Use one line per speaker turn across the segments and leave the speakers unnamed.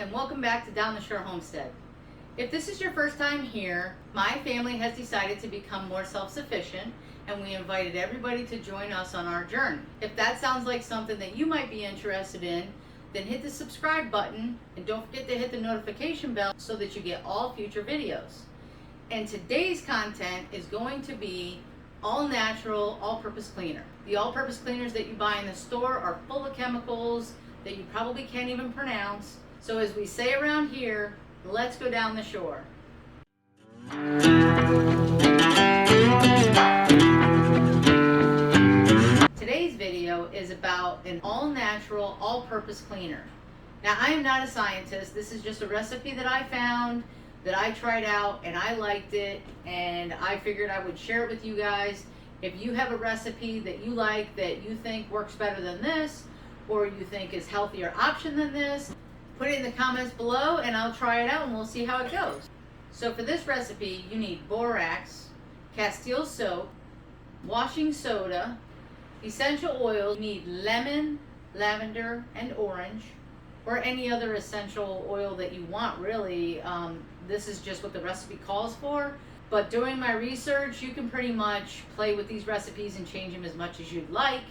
and welcome back to Down the Shore Homestead. If this is your first time here, my family has decided to become more self-sufficient, and we invited everybody to join us on our journey. If that sounds like something that you might be interested in, then hit the subscribe button and don't forget to hit the notification bell so that you get all future videos. And today's content is going to be all natural, all-purpose cleaner. The all-purpose cleaners that you buy in the store are full of chemicals that you probably can't even pronounce. So as we say around here, let's go down the shore. Today's video is about an all-natural, all-purpose cleaner. Now, I am not a scientist. This is just a recipe that I found, that I tried out, and I liked it, and I figured I would share it with you guys. If you have a recipe that you like, that you think works better than this, or you think is healthier option than this, put it in the comments below and I'll try it out and we'll see how it goes. So for this recipe, you need borax, Castile soap, washing soda, essential oils. You need lemon, lavender, and orange, or any other essential oil that you want, really. This is just what the recipe calls for. But doing my research, you can pretty much play with these recipes and change them as much as you'd like.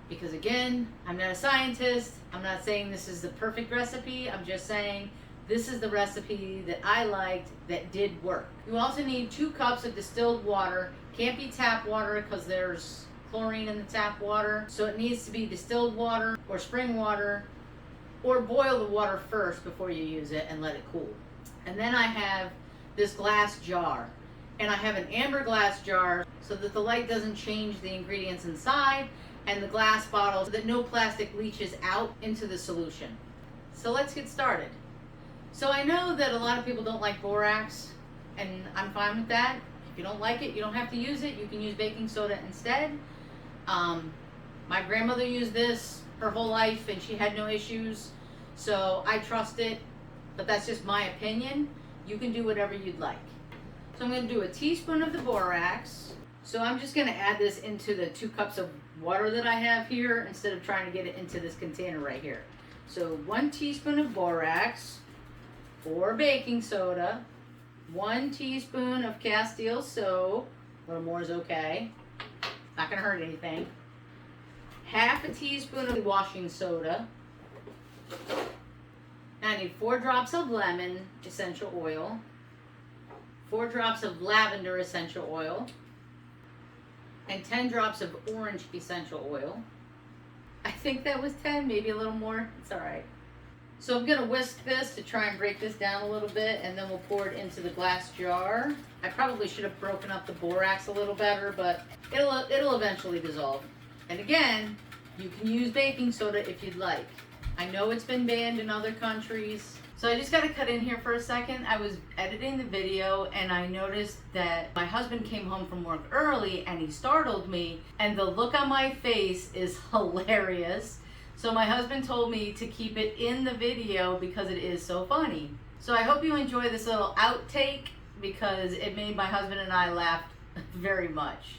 Because again, I'm not a scientist. I'm not saying this is the perfect recipe. I'm just saying this is the recipe that I liked that did work. You also need 2 cups of distilled water. Can't be tap water because there's chlorine in the tap water. So it needs to be distilled water or spring water, or boil the water first before you use it and let it cool. And then I have this glass jar. And I have an amber glass jar so that the light doesn't change the ingredients inside, and the glass bottle so that no plastic leaches out into the solution. So let's get started. So I know that a lot of people don't like borax, and I'm fine with that. If you don't like it, you don't have to use it. You can use baking soda instead. My grandmother used this her whole life and she had no issues, so I trust it, but that's just my opinion. You can do whatever you'd like. So I'm going to do a teaspoon of the borax. So I'm just going to add this into the 2 cups of water that I have here instead of trying to get it into this container right here. So 1 teaspoon of borax, 4 baking soda, 1 teaspoon of Castile soap, a little more is okay, not going to hurt anything, half a teaspoon of washing soda. Now I need 4 drops of lemon essential oil, 4 drops of lavender essential oil, and 10 drops of orange essential oil. I think that was 10, maybe a little more. It's all right. So I'm gonna whisk this to try and break this down a little bit, and then we'll pour it into the glass jar. I probably should have broken up the borax a little better, but it'll eventually dissolve. And again, you can use baking soda if you'd like. I know it's been banned in other countries. So I just got to cut in here for a second. I was editing the video and I noticed that my husband came home from work early and he startled me, and the look on my face is hilarious. So my husband told me to keep it in the video because it is so funny. So I hope you enjoy this little outtake because it made my husband and I laugh very much.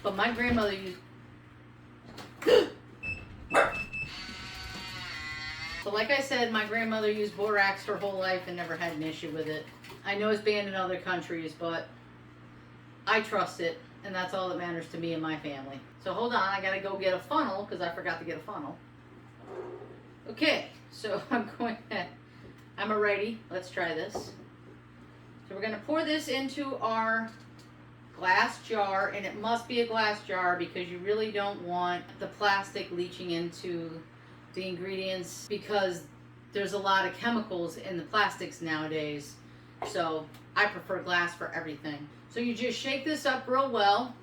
But my grandmother used... So like I said, my grandmother used borax her whole life and never had an issue with it. I know it's banned in other countries, but I trust it, and that's all that matters to me and my family. So hold on, I gotta go get a funnel because I forgot to get a funnel. Okay, so I'm ready. Let's try this. So we're gonna pour this into our glass jar, and it must be a glass jar because you really don't want the plastic leaching into the ingredients, because there's a lot of chemicals in the plastics nowadays. So I prefer glass for everything. So you just shake this up real well,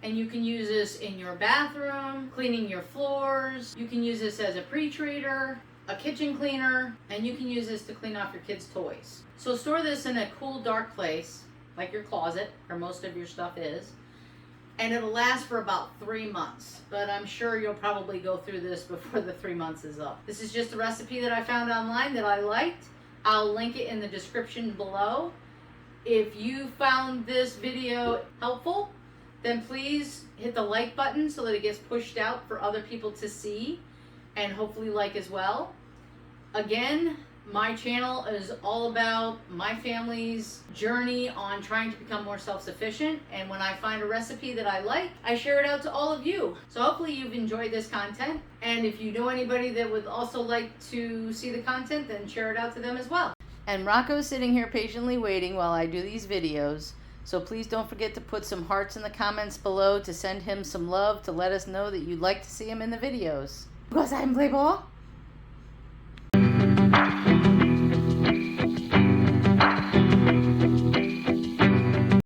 and you can use this in your bathroom, cleaning your floors. You can use this as a pre-treater, a kitchen cleaner, and you can use this to clean off your kids' toys. So store this in a cool, dark place, like your closet, where most of your stuff is. And it'll last for about 3 months, but I'm sure you'll probably go through this before the 3 months is up. This is just a recipe that I found online that I liked. I'll link it in the description below. If you found this video helpful, then please hit the like button so that it gets pushed out for other people to see and hopefully like as well. Again, My channel is all about my family's journey on trying to become more self-sufficient, and when I find a recipe that I like, I share it out to all of you. So hopefully you've enjoyed this content, and if you know anybody that would also like to see the content, then share it out to them as well. And Rocco's sitting here patiently waiting while I do these videos, so please don't forget to put some hearts in the comments below to send him some love to let us know that you'd like to see him in the videos. Go outside and play ball.